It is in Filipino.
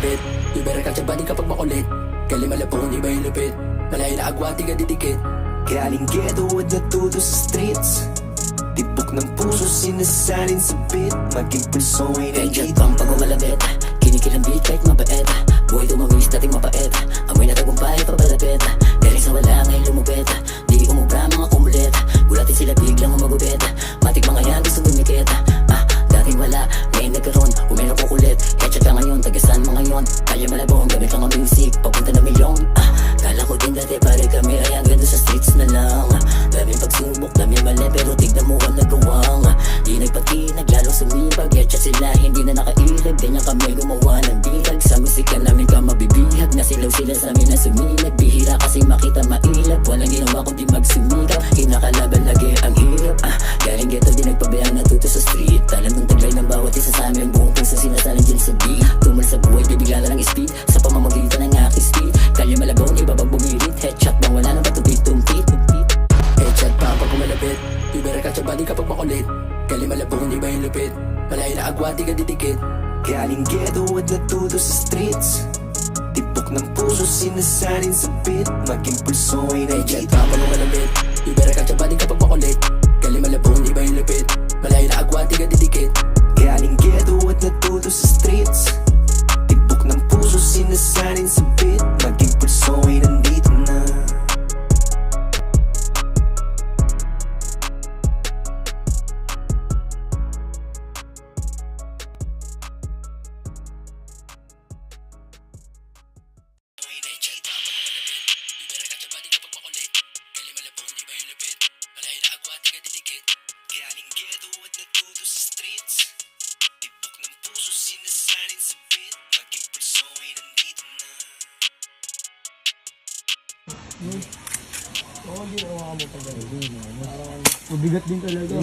malapit. You better catch a body kapag makulit. Kali malapong di ba yung lupit. Malayo na agwa di ka didikit. Galing ghetto at natuto sa streets. Tibok ng puso sinasalin sa beat. Maging pulso ay Kaya nandito pang pag umalabit, kinikilang beat kahit mabait. Buhay tumawis dating mapait. Amoy na tagumpay papalapit. Galing sa wala ngayon lumupit. Di umubra mga kumulit. Gulatin sila biglang umagubit. Matik mga yan gusto gumikit. Dating wala, ngayon nagkaroon. Umero ko kulit, headshot ka ngayon. Tagasan mga yon, kaya malabong. Gamit lang ang music, papunta na milyon. Kala ko din dati pare kami ay ang ganda sa streets na lang. Daming pagsubok, daming mali pero tignan mo ang nagawang. Di nagpatinag, lalong sumipag. Headshot sila, hindi na nakailag. Ganyan kami gumawa ng bilag. Sa musika namin ka mabibihag. Nasilaw sila sa amin na sumilag. Bihira kasi makita mailag. Walang ginawa kundi magsumikap. Kinakalaban lagi ang hirap. Galing ghetto di nagpabayaan natuto sa street. Alam ng taglay ng bawat isa sa amin. Buong puso sinasalin dyan sa beat. Tumal sa buhay, bibigla na lang speed. Sa pamamagitan ng aking speed. Kalye malabong, ibabag bumirit. Headshot bang wala nang patupit-tumpit. Headshot pa pag kumalapit. You better catch a body kapag makulit. Kali malapong di ba yung lupit. Malayo na agwa di ka didikit. Galing ghetto at natuto sa streets. Tibok ng puso sinasalin sa beat. Maging pulso ay Headshot nandito pa pag kumalapit. You better catch a body kapag makulit. Kali malapong di ba yung lupit. Malayo na agwa di ka didikit. Galing ghetto at natuto sa streets. Tibok ng puso sinasalin sa beat. Maging pulso ay nandito na. Galing ghetto at natuto sa streets. Tibok ng puso sinasalin sa beat. Maging pulso ay nandito na. Mabigat din talaga.